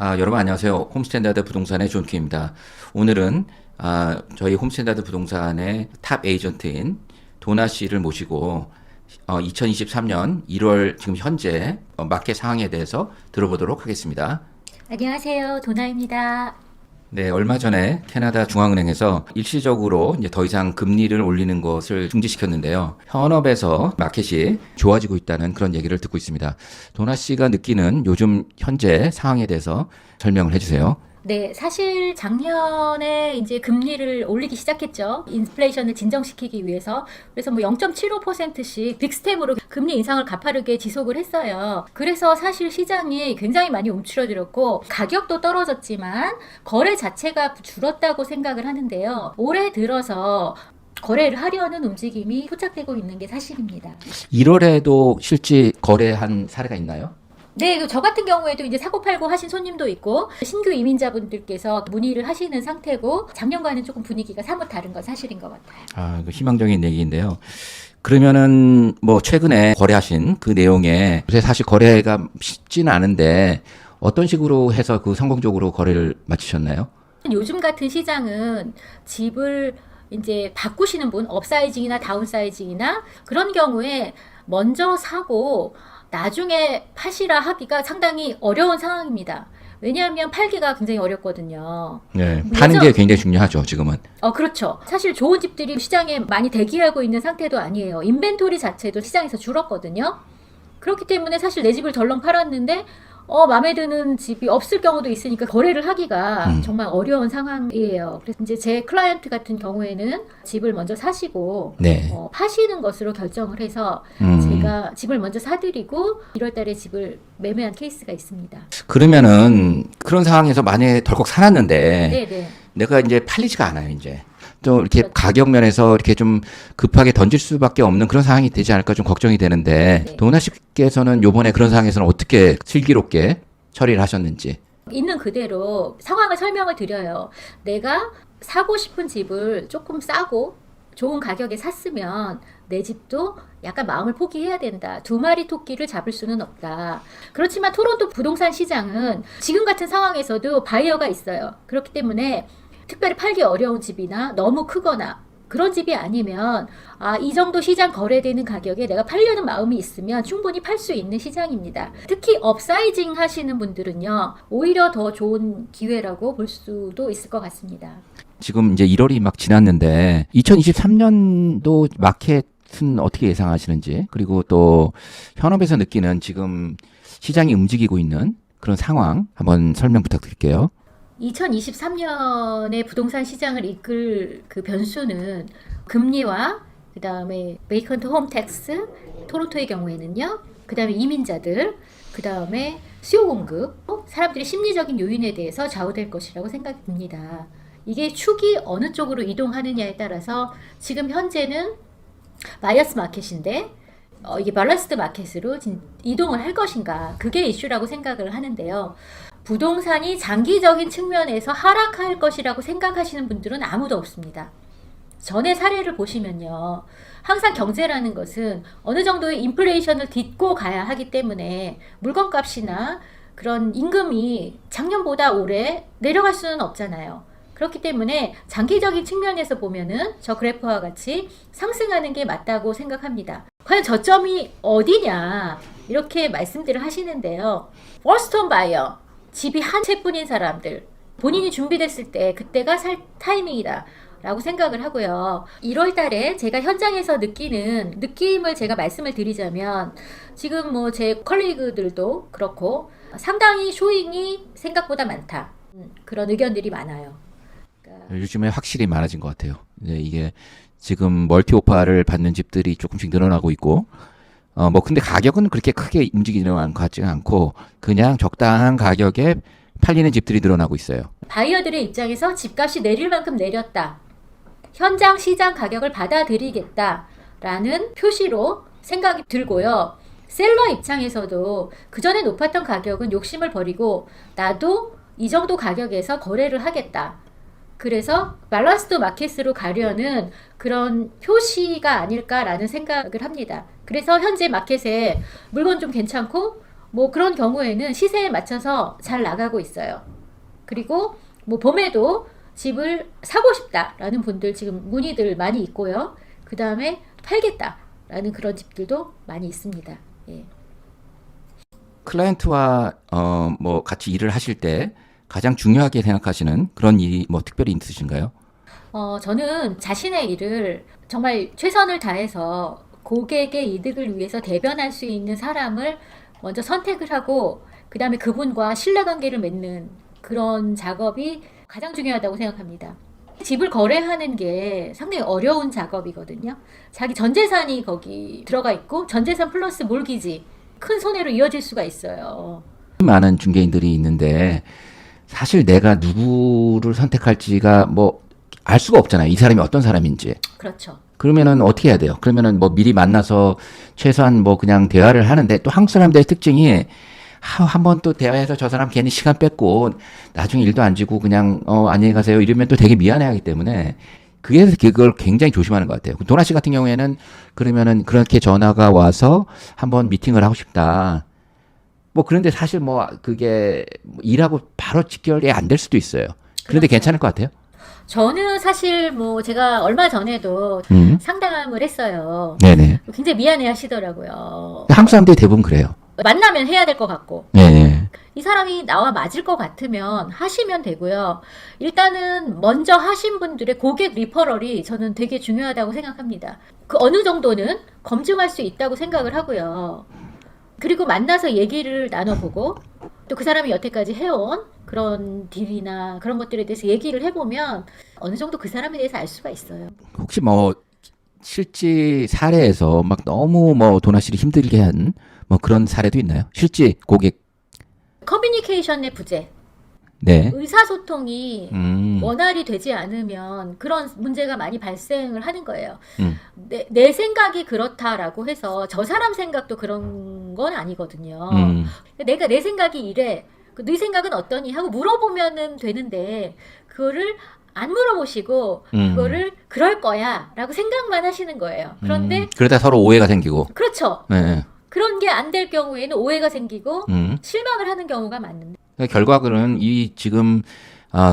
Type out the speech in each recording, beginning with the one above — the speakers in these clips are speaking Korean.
여러분 안녕하세요. 홈스탠다드 부동산의 존키입니다. 오늘은 저희 홈스탠다드 부동산의 탑 에이전트인 도나 씨를 모시고 2023년 1월 지금 현재 마켓 상황에 대해서 들어보도록 하겠습니다. 안녕하세요. 도나입니다. 네, 얼마 전에 캐나다 중앙은행에서 일시적으로 이제 더 이상 금리를 올리는 것을 중지시켰는데요. 현업에서 마켓이 좋아지고 있다는 그런 얘기를 듣고 있습니다. 도나 씨가 느끼는 요즘 현재 상황에 대해서 설명을 해주세요. 네, 사실 작년에 이제 금리를 올리기 시작했죠. 인플레이션을 진정시키기 위해서. 그래서 뭐 0.75%씩 빅스텝으로 금리 인상을 가파르게 지속을 했어요. 그래서 사실 시장이 굉장히 많이 움츠러들었고 가격도 떨어졌지만 거래 자체가 줄었다고 생각을 하는데요. 올해 들어서 거래를 하려는 움직임이 포착되고 있는 게 사실입니다. 1월에도 실제 거래한 사례가 있나요? 네, 저 같은 경우에도 이제 사고 팔고 하신 손님도 있고 신규 이민자분들께서 문의를 하시는 상태고 작년과는 조금 분위기가 사뭇 다른 건 사실인 것 같아요. 희망적인 얘기인데요. 그러면은 뭐 최근에 거래하신 그 내용에 요새 사실 거래가 쉽지는 않은데 어떤 식으로 해서 그 성공적으로 거래를 마치셨나요? 요즘 같은 시장은 집을 이제 바꾸시는 분, 업사이징이나 다운사이징이나 그런 경우에 먼저 사고 나중에 파시라 하기가 상당히 어려운 상황입니다. 왜냐하면 팔기가 굉장히 어렵거든요. 네, 파는 게 굉장히 중요하죠, 지금은. 그렇죠. 사실 좋은 집들이 시장에 많이 대기하고 있는 상태도 아니에요. 인벤토리 자체도 시장에서 줄었거든요. 그렇기 때문에 사실 내 집을 덜렁 팔았는데 마음에 드는 집이 없을 경우도 있으니까 거래를 하기가 정말 어려운 상황이에요. 그래서 이제 제 클라이언트 같은 경우에는 집을 먼저 사시고 네. 파시는 것으로 결정을 해서 제가 집을 먼저 사드리고 1월 달에 집을 매매한 케이스가 있습니다. 그러면은 그런 상황에서 만약에 덜컥 사놨는데 네네. 내가 이제 팔리지가 않아요, 이제. 또 이렇게 그렇죠. 가격 면에서 이렇게 좀 급하게 던질 수밖에 없는 그런 상황이 되지 않을까 좀 걱정이 되는데 네. 도나 씨께서는 요번에 그런 상황에서는 어떻게 슬기롭게 처리를 하셨는지. 있는 그대로 상황을 설명을 드려요. 내가 사고 싶은 집을 조금 싸고 좋은 가격에 샀으면 내 집도 약간 마음을 포기해야 된다. 두 마리 토끼를 잡을 수는 없다. 그렇지만 토론토 부동산 시장은 지금 같은 상황에서도 바이어가 있어요. 그렇기 때문에 특별히 팔기 어려운 집이나 너무 크거나 그런 집이 아니면 이 정도 시장 거래되는 가격에 내가 팔려는 마음이 있으면 충분히 팔 수 있는 시장입니다. 특히 업사이징 하시는 분들은요. 오히려 더 좋은 기회라고 볼 수도 있을 것 같습니다. 지금 이제 1월이 막 지났는데 2023년도 마켓은 어떻게 예상하시는지, 그리고 또 현업에서 느끼는 지금 시장이 움직이고 있는 그런 상황 한번 설명 부탁드릴게요. 2023년의 부동산 시장을 이끌 그 변수는 금리와 그 다음에 베이컨트 홈 텍스, 토론토의 경우에는요. 그 다음에 이민자들, 그 다음에 수요 공급, 사람들의 심리적인 요인에 대해서 좌우될 것이라고 생각이 듭니다. 이게 축이 어느 쪽으로 이동하느냐에 따라서 지금 현재는 바이어스 마켓인데 이게 밸런스드 마켓으로 이동을 할 것인가 그게 이슈라고 생각을 하는데요. 부동산이 장기적인 측면에서 하락할 것이라고 생각하시는 분들은 아무도 없습니다. 전의 사례를 보시면요. 항상 경제라는 것은 어느 정도의 인플레이션을 딛고 가야 하기 때문에 물건값이나 그런 임금이 작년보다 올해 내려갈 수는 없잖아요. 그렇기 때문에 장기적인 측면에서 보면은 저 그래프와 같이 상승하는 게 맞다고 생각합니다. 과연 저점이 어디냐 이렇게 말씀들을 하시는데요. 퍼스트 홈 바이어 집이 한 채뿐인 사람들 본인이 준비됐을 때 그때가 살 타이밍이다 라고 생각을 하고요. 1월 달에 제가 현장에서 느끼는 느낌을 제가 말씀을 드리자면 지금 뭐 제 컬리그들도 그렇고 상당히 쇼잉이 생각보다 많다. 그런 의견들이 많아요. 요즘에 확실히 많아진 것 같아요. 이게 지금 멀티 오파를 받는 집들이 조금씩 늘어나고 있고, 근데 가격은 그렇게 크게 움직이는 것 같지는 않고, 그냥 적당한 가격에 팔리는 집들이 늘어나고 있어요. 바이어들의 입장에서 집값이 내릴 만큼 내렸다. 현장 시장 가격을 받아들이겠다라는 표시로 생각이 들고요. 셀러 입장에서도 그전에 높았던 가격은 욕심을 버리고 나도 이 정도 가격에서 거래를 하겠다. 그래서 밸런스드 마켓으로 가려는 그런 표시가 아닐까라는 생각을 합니다. 그래서 현재 마켓에 물건 좀 괜찮고 뭐 그런 경우에는 시세에 맞춰서 잘 나가고 있어요. 그리고 뭐 봄에도 집을 사고 싶다라는 분들 지금 문의들 많이 있고요. 그 다음에 팔겠다라는 그런 집들도 많이 있습니다. 예. 클라이언트와 뭐 같이 일을 하실 때 가장 중요하게 생각하시는 그런 일이 뭐 특별히 있으신가요? 저는 자신의 일을 정말 최선을 다해서 고객의 이득을 위해서 대변할 수 있는 사람을 먼저 선택을 하고 그 다음에 그분과 신뢰관계를 맺는 그런 작업이 가장 중요하다고 생각합니다. 집을 거래하는 게 상당히 어려운 작업이거든요. 자기 전 재산이 거기 들어가 있고 전 재산 플러스 몰기지 큰 손해로 이어질 수가 있어요. 많은 중개인들이 있는데 사실 내가 누구를 선택할지가 뭐 알 수가 없잖아요. 이 사람이 어떤 사람인지. 그렇죠. 그러면은 어떻게 해야 돼요? 그러면은 뭐 미리 만나서 최소한 뭐 그냥 대화를 하는데 또 한국 사람들의 특징이 한번 또 대화해서 저 사람 괜히 시간 뺏고 나중에 일도 안 지고 그냥 안녕히 가세요 이러면 또 되게 미안해하기 때문에 그걸 굉장히 조심하는 것 같아요. 도나 씨 같은 경우에는 그러면은 그렇게 전화가 와서 한번 미팅을 하고 싶다. 뭐 그런데 사실 뭐 그게 일하고 바로 직결이 안 될 수도 있어요. 그런데 그렇죠. 괜찮을 것 같아요. 저는 사실 뭐 제가 얼마 전에도 상담을 했어요. 네네. 굉장히 미안해 하시더라고요. 한국 사람들이 대부분 그래요. 만나면 해야 될 것 같고. 네네. 이 사람이 나와 맞을 것 같으면 하시면 되고요. 일단은 먼저 하신 분들의 고객 리퍼럴이 저는 되게 중요하다고 생각합니다. 그 어느 정도는 검증할 수 있다고 생각을 하고요. 그리고 만나서 얘기를 나눠보고 또 그 사람이 여태까지 해온 그런 딜이나 그런 것들에 대해서 얘기를 해보면 어느 정도 그 사람에 대해서 알 수가 있어요. 혹시 뭐 실제 사례에서 막 너무 뭐 도나 씨를 힘들게 한 뭐 그런 사례도 있나요? 실제 고객. 커뮤니케이션의 부재, 네. 의사소통이 원활히 되지 않으면 그런 문제가 많이 발생을 하는 거예요. 내 생각이 그렇다라고 해서 저 사람 생각도 그런 건 아니거든요. 내가 내 생각이 이래. 네 생각은 어떠니? 하고 물어보면은 되는데 그거를 안 물어보시고 그거를 그럴 거야 라고 생각만 하시는 거예요. 그런데 그러다 서로 오해가 생기고. 그렇죠. 네. 그런 게 안 될 경우에는 오해가 생기고 실망을 하는 경우가 많은데 결과는 이 지금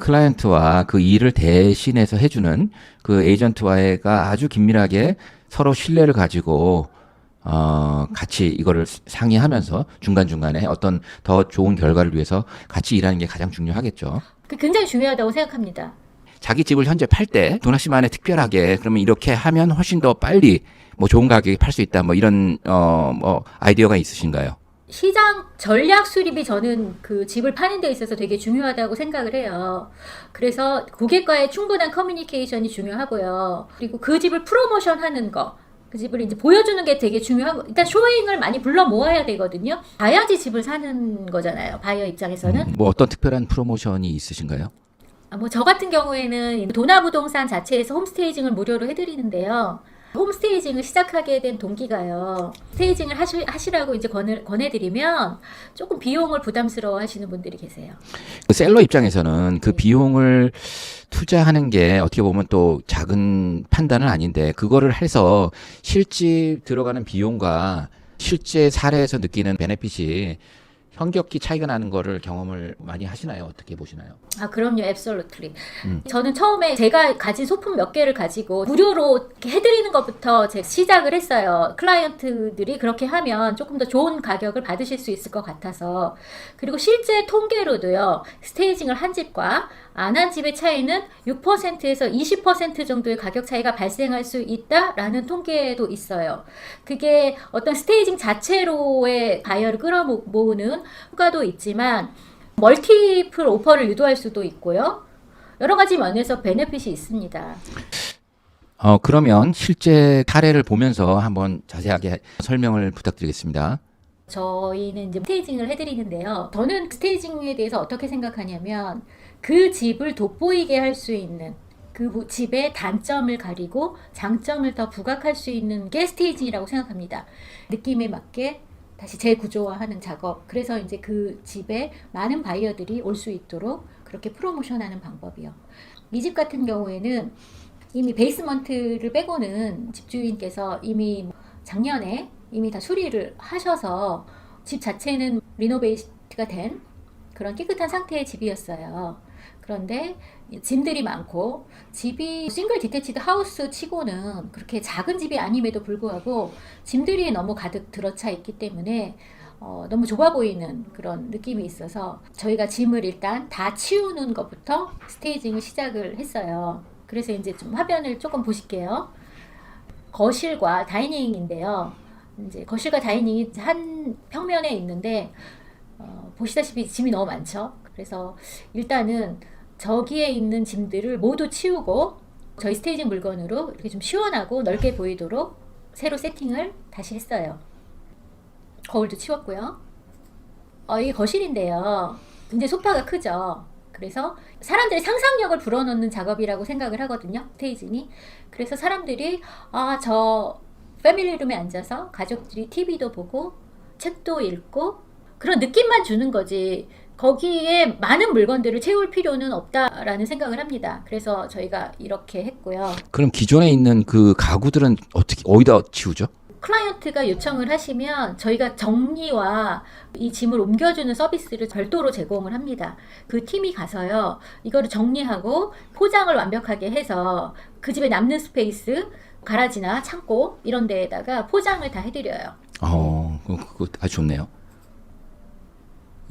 클라이언트와 그 일을 대신해서 해주는 그 에이전트와가 아주 긴밀하게 서로 신뢰를 가지고 같이 이거를 상의하면서 중간중간에 어떤 더 좋은 결과를 위해서 같이 일하는 게 가장 중요하겠죠. 굉장히 중요하다고 생각합니다. 자기 집을 현재 팔 때 도나 씨만의 특별하게 그러면 이렇게 하면 훨씬 더 빨리 뭐 좋은 가격에 팔 수 있다 뭐 이런 뭐 아이디어가 있으신가요? 시장 전략 수립이 저는 그 집을 파는 데 있어서 되게 중요하다고 생각을 해요. 그래서 고객과의 충분한 커뮤니케이션이 중요하고요. 그리고 그 집을 프로모션 하는 거, 그 집을 이제 보여주는 게 되게 중요하고, 일단 쇼잉을 많이 불러 모아야 되거든요. 봐야지 집을 사는 거잖아요. 바이어 입장에서는. 뭐 어떤 특별한 프로모션이 있으신가요? 뭐 저 같은 경우에는 도나부동산 자체에서 홈스테이징을 무료로 해드리는데요. 홈스테이징을 시작하게 된 동기가요. 스테이징을 하시라고 이제 권해드리면 조금 비용을 부담스러워 하시는 분들이 계세요. 그 셀러 입장에서는 그 비용을 투자하는 게 어떻게 보면 또 작은 판단은 아닌데 그거를 해서 실제 들어가는 비용과 실제 사례에서 느끼는 베네핏이 현격히 차이가 나는 거를 경험을 많이 하시나요? 어떻게 보시나요? 그럼요. absolutely. 저는 처음에 제가 가진 소품 몇 개를 가지고 무료로 이렇게 해드리는 것부터 제가 시작을 했어요. 클라이언트들이 그렇게 하면 조금 더 좋은 가격을 받으실 수 있을 것 같아서. 그리고 실제 통계로도요. 스테이징을 한 집과 안 한 집의 차이는 6%에서 20% 정도의 가격 차이가 발생할 수 있다라는 통계도 있어요. 그게 어떤 스테이징 자체로의 바이어를 끌어모으는 효과도 있지만 멀티플 오퍼를 유도할 수도 있고요. 여러 가지 면에서 베네핏이 있습니다. 그러면 실제 사례를 보면서 한번 자세하게 설명을 부탁드리겠습니다. 저희는 이제 스테이징을 해드리는데요. 저는 스테이징에 대해서 어떻게 생각하냐면 그 집을 돋보이게 할 수 있는 그 집의 단점을 가리고 장점을 더 부각할 수 있는 게 스테이징이라고 생각합니다. 느낌에 맞게 다시 재구조화하는 작업. 그래서 이제 그 집에 많은 바이어들이 올 수 있도록 그렇게 프로모션하는 방법이요. 이 집 같은 경우에는 이미 베이스먼트를 빼고는 집주인께서 이미 작년에 이미 다 수리를 하셔서 집 자체는 리노베이트가 된 그런 깨끗한 상태의 집이었어요. 그런데 짐들이 많고 집이 싱글 디태치드 하우스 치고는 그렇게 작은 집이 아님에도 불구하고 짐들이 너무 가득 들어차 있기 때문에 너무 좁아 보이는 그런 느낌이 있어서 저희가 짐을 일단 다 치우는 것부터 스테이징을 시작을 했어요. 그래서 이제 좀 화면을 조금 보실게요. 거실과 다이닝인데요. 이제 거실과 다이닝이 한 평면에 있는데 보시다시피 짐이 너무 많죠. 그래서 일단은 저기에 있는 짐들을 모두 치우고 저희 스테이징 물건으로 이렇게 좀 시원하고 넓게 보이도록 새로 세팅을 다시 했어요. 거울도 치웠고요. 이게 거실인데요. 굉장히 소파가 크죠. 그래서 사람들이 상상력을 불어넣는 작업이라고 생각을 하거든요. 스테이징이. 그래서 사람들이 저 패밀리룸에 앉아서 가족들이 TV도 보고 책도 읽고 그런 느낌만 주는 거지 거기에 많은 물건들을 채울 필요는 없다라는 생각을 합니다. 그래서 저희가 이렇게 했고요. 그럼 기존에 있는 그 가구들은 어디다 치우죠? 클라이언트가 요청을 하시면 저희가 정리와 이 짐을 옮겨주는 서비스를 별도로 제공을 합니다. 그 팀이 가서요, 이거를 정리하고 포장을 완벽하게 해서 그 집에 남는 스페이스, 가라지나 창고 이런 데에다가 포장을 다 해드려요. 그거 아주 좋네요.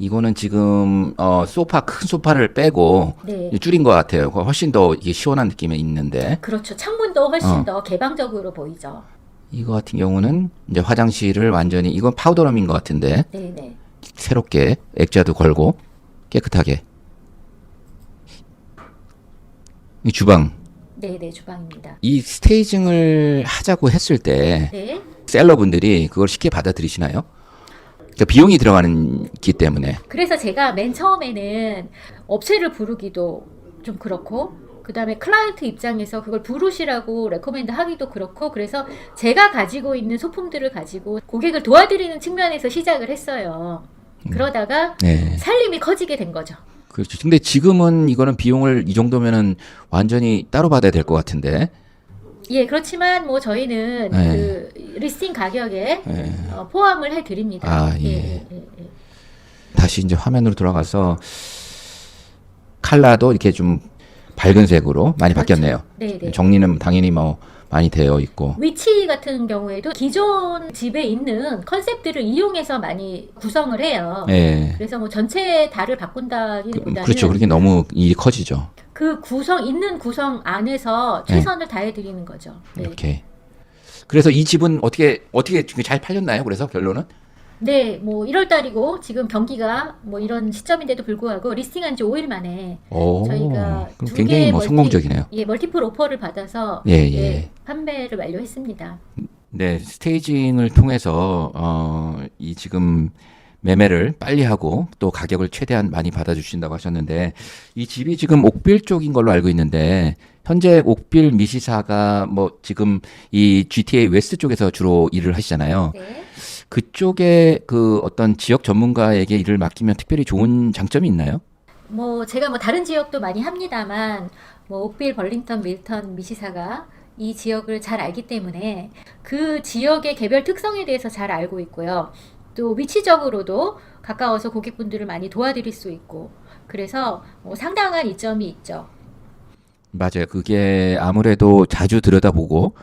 이거는 지금 큰 소파를 빼고 네. 줄인 것 같아요. 훨씬 더 이게 시원한 느낌이 있는데. 그렇죠. 창문도 훨씬 더 개방적으로 보이죠. 이거 같은 경우는 이제 화장실을 완전히 이건 파우더룸인 것 같은데 네네. 새롭게 액자도 걸고 깨끗하게. 이 주방. 네네, 주방입니다. 이 스테이징을 하자고 했을 때 네. 셀러분들이 그걸 쉽게 받아들이시나요? 그러니까 비용이 들어가는 기 때문에. 그래서 제가 맨 처음에는 업체를 부르기도 좀 그렇고 그 다음에 클라이언트 입장에서 그걸 부르시라고 레코멘드 하기도 그렇고 그래서 제가 가지고 있는 소품들을 가지고 고객을 도와드리는 측면에서 시작을 했어요. 그러다가 네. 살림이 커지게 된 거죠. 그렇죠. 근데 지금은 이거는 비용을 이 정도면은 완전히 따로 받아야 될 것 같은데. 예, 그렇지만 뭐 저희는 네. 그 리스팅 가격에 포함을 해드립니다. 예. 다시 이제 화면으로 돌아가서 컬러도 이렇게 좀 밝은 색으로 많이 그렇죠. 바뀌었네요. 네네. 정리는 당연히 뭐 많이 되어 있고. 위치 같은 경우에도 기존 집에 있는 컨셉들을 이용해서 많이 구성을 해요. 예. 그래서 뭐 전체 달을 바꾼다기보다는 그렇죠. 그렇게 너무 일이 커지죠. 그 있는 구성 안에서 최선을 다해드리는 거죠. 네. 이렇게. 그래서 이 집은 어떻게 잘 팔렸나요? 그래서 결론은? 네, 뭐 1월 달이고 지금 경기가 뭐 이런 시점인데도 불구하고 리스팅한 지 5일 만에 저희가 그럼 두 굉장히 개의 뭐 성공적이네요. 멀티플 오퍼를 받아서 예. 판매를 완료했습니다. 네, 스테이징을 통해서 이 지금 매매를 빨리 하고 또 가격을 최대한 많이 받아주신다고 하셨는데 이 집이 지금 옥빌 쪽인 걸로 알고 있는데 현재 옥빌 미시사가 뭐 지금 이 GTA 웨스트 쪽에서 주로 일을 하시잖아요. 네. 그쪽에 그 어떤 지역 전문가에게 일을 맡기면 특별히 좋은 장점이 있나요? 뭐 제가 뭐 다른 지역도 많이 합니다만 뭐 옥빌, 벌링턴, 밀턴, 미시사가 이 지역을 잘 알기 때문에 그 지역의 개별 특성에 대해서 잘 알고 있고요. 또 위치적으로도 가까워서 고객분들을 많이 도와드릴 수 있고 그래서 뭐 상당한 이점이 있죠. 맞아요. 그게 아무래도 자주 들여다보고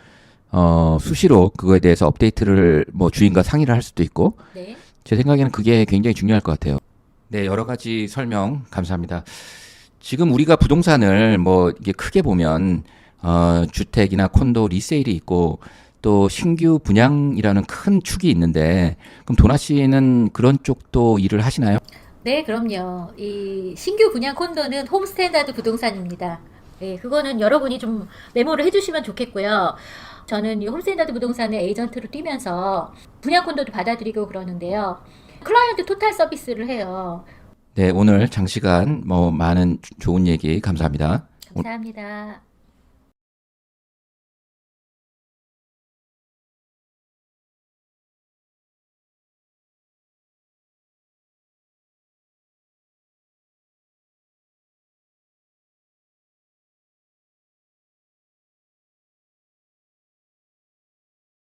수시로 그거에 대해서 업데이트를 뭐 주인과 상의를 할 수도 있고 네. 제 생각에는 그게 굉장히 중요할 것 같아요. 네, 여러 가지 설명 감사합니다. 지금 우리가 부동산을 뭐 이게 크게 보면 주택이나 콘도 리세일이 있고 또 신규 분양이라는 큰 축이 있는데 그럼 도나 씨는 그런 쪽도 일을 하시나요? 네, 그럼요. 이 신규 분양 콘도는 홈 스탠다드 부동산입니다. 네, 그거는 여러분이 좀 메모를 해주시면 좋겠고요. 저는 이 홈스탠다드 부동산의 에이전트로 뛰면서 분양 콘도도 받아들이고 그러는데요. 클라이언트 토탈 서비스를 해요. 네, 오늘 장시간 뭐 많은 좋은 얘기 감사합니다. 감사합니다.